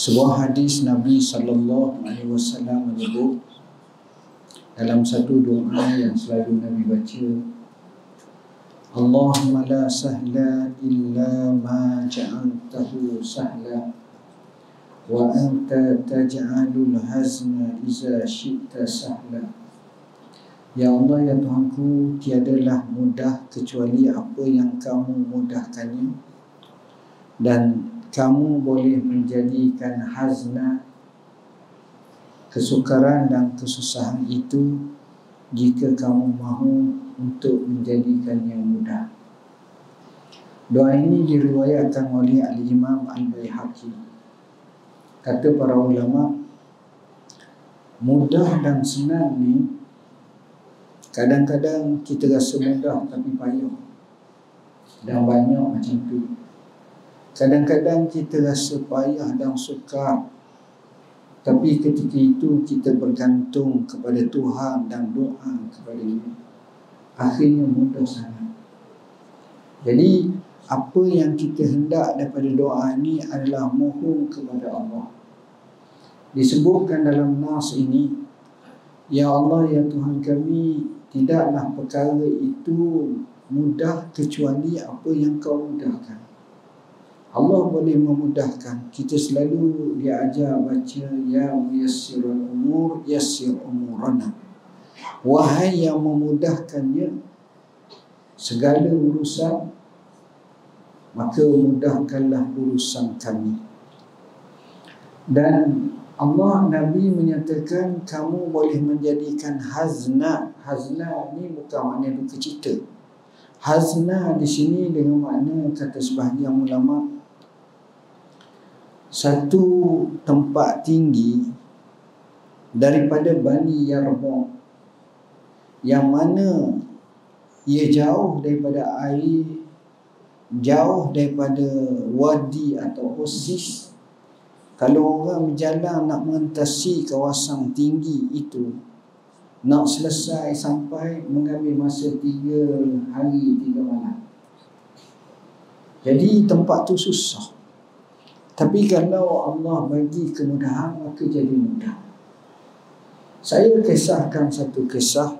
Sebuah hadis Nabi SAW menyebut dalam satu doa yang selalu Nabi baca, Allahumma la sahla illa ma ja'altahu sahla wa anta taj'alul hazna iza syi'ta sahla. Ya Allah, ya Tuhanku, tiadalah mudah kecuali apa yang kamu mudahkannya, dan kamu boleh menjadikan hazna, kesukaran dan kesusahan itu jika kamu mahu untuk menjadikan yang mudah. Doa ini diriwayatkan oleh Al-Imam Al-Baihaqi. Kata para ulama, mudah dan senang ni kadang-kadang kita rasa mudah tapi payah, dan banyak macam tu. Kadang-kadang kita rasa payah dan sukar, tapi ketika itu kita bergantung kepada Tuhan dan doa kepada-Nya, akhirnya mudah sangat. Jadi apa yang kita hendak daripada doa ini adalah mohon kepada Allah. Disebutkan dalam nas ini, Ya Allah, ya Tuhan kami, tidaklah perkara itu mudah kecuali apa yang Kau mudahkan. Allah boleh memudahkan. Kita selalu diajar baca, Ya muyassirul umur yassir umurana. Wahai yang memudahkannya segala urusan, maka mudahkanlah urusan kami. Dan Allah, Nabi menyatakan kamu boleh menjadikan hazna. Hazna ni bukan makna duka cita. Hazna di sini dengan makna, kata sebahagian ulama, satu tempat tinggi daripada Bani Yarbu, yang mana ia jauh daripada air, jauh daripada wadi atau oasis. Kalau orang berjalan nak mengentasi kawasan tinggi itu, nak selesai sampai mengambil masa 3 hari 3 malam. Jadi tempat tu susah. Tapi kalau Allah bagi kemudahan, maka jadi mudah. Saya kisahkan satu kisah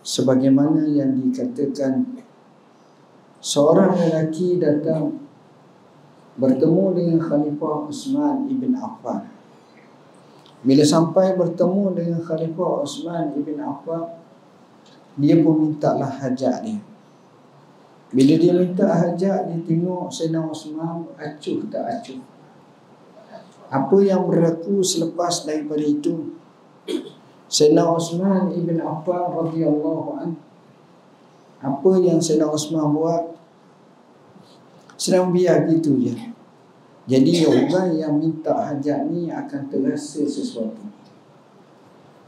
sebagaimana yang dikatakan. Seorang lelaki datang bertemu dengan Khalifah Uthman ibn Affan. Bila sampai bertemu dengan Khalifah Uthman ibn Affan, dia pun mintalah hajat dia. Bila dia minta hajat, dia tengok Sayyidina Uthman acuh tak acuh. Apa yang berlaku selepas daripada itu, Sayyidina Uthman ibn Affan radhiyallahu anhu, apa yang Sayyidina Uthman buat, sedang biar gitu je. Jadi orang yang minta hajat ni akan terasa sesuatu.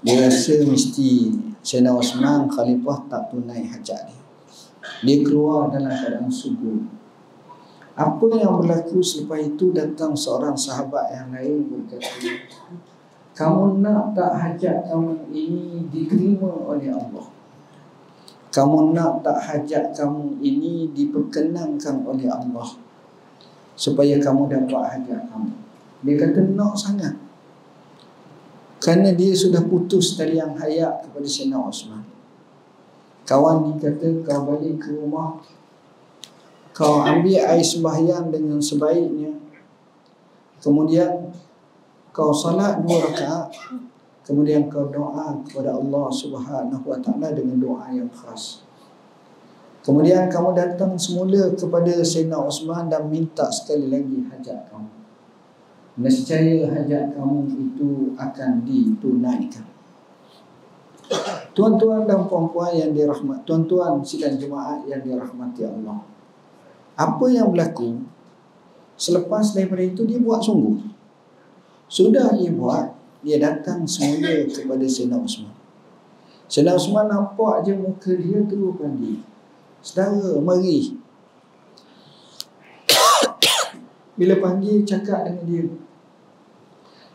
Dia rasa mesti Sayyidina Uthman Khalifah tak tunai hajat dia. Dia keluar dalam keadaan sungguh. Apa yang berlaku selepas itu, datang seorang sahabat yang lain berkata, kamu nak tak hajat kamu ini diterima oleh Allah? Kamu nak tak hajat kamu ini diperkenankan oleh Allah supaya kamu dapat hajat kamu? Dia kata nak sangat. Kerana dia sudah putus talian hayat kepada Sayyidina Uthman. Kawan ni kata, kau balik ke rumah, kau ambil air sembahyang dengan sebaiknya, kemudian kau salat 2 rakaat, kemudian kau doa kepada Allah Subhanahu Wa Taala dengan doa yang khas. Kemudian kamu datang semula kepada Sayyidina Uthman dan minta sekali lagi hajat kamu. Nescaya hajat kamu itu akan ditunaikan. Tuan-tuan dan puan-puan yang dirahmati, tuan-tuan sidang jemaah yang dirahmati Allah, apa yang berlaku selepas daripada itu, dia buat sungguh. Sudah dia buat, dia datang semula kepada Sayyidina Uthman. Sayyidina Uthman nampak je muka dia terus panggil, saudara, mari. Bila panggil, cakap dengan dia,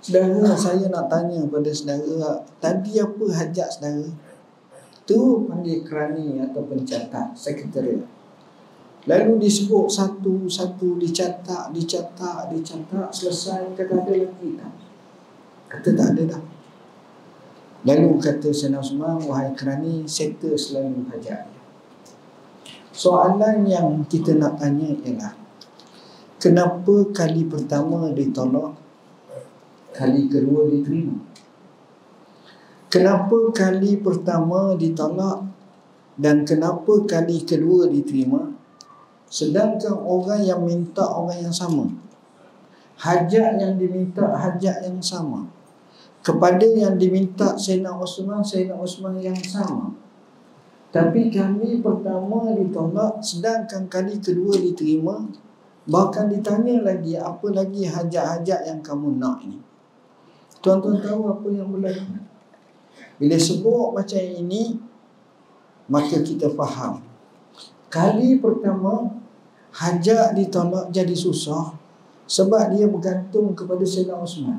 saudara, saya nak tanya pada saudara, tadi apa hajat saudara? Tu panggil kerani atau pencatat, sekretariat. Lalu disebut satu-satu, dicatat, selesai, kata ada lagi tak? Kata tak ada dah. Lalu kata Sayyidina Osman, wahai kerani, settle selalu hajat. Soalan yang kita nak tanya ialah, kenapa kali pertama ditolak, kali kedua diterima? Kenapa kali pertama ditolak dan kenapa kali kedua diterima? Sedangkan orang yang minta orang yang sama, hajat yang diminta hajat yang sama, kepada yang diminta Sayyidina Osman yang sama. Tapi kali pertama ditolak, sedangkan kali kedua diterima. Bahkan ditanya lagi, apa lagi hajat-hajat yang kamu nak ini? Tuan-tuan tahu apa yang berlaku? Bila sebut macam ini, maka kita faham. Kali pertama hajat ditolak jadi susah sebab dia bergantung kepada Sayyidina Osman.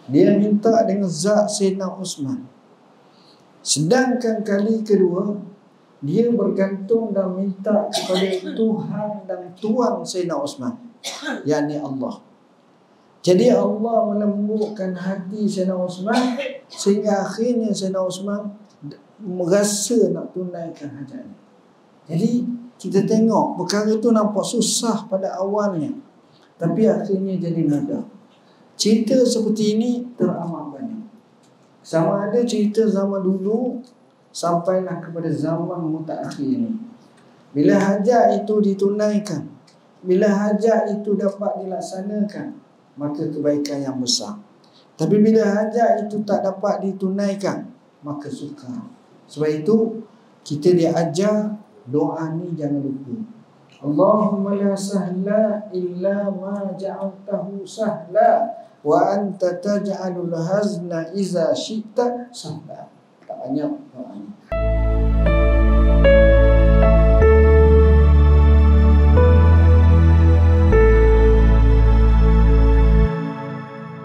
Dia minta dengan zat Sayyidina Osman. Sedangkan kali kedua dia bergantung dan minta kepada Tuhan dan Tuan Sayyidina Osman, yakni Allah. Jadi Allah melembutkan hati Sayyidina Osman sehingga akhirnya Sayyidina Osman merasa nak tunaikan hajatnya. Jadi kita tengok perkara itu nampak susah pada awalnya, tapi akhirnya jadi mudah. Cerita seperti ini teramat banyak. Sama ada cerita zaman dulu sampailah kepada zaman mutakhir ini. Bila hajat itu ditunaikan, bila hajat itu dapat dilaksanakan, maka kebaikan yang besar. Tapi bila hajat itu tak dapat ditunaikan, maka sukar. Sebab itu kita diajar doa ni jangan lupa. Allahumma la sahla illa ma ja'altahu sahla wa anta taj'alul hazna iza syi'ta sahla. Tak banyak doa ni.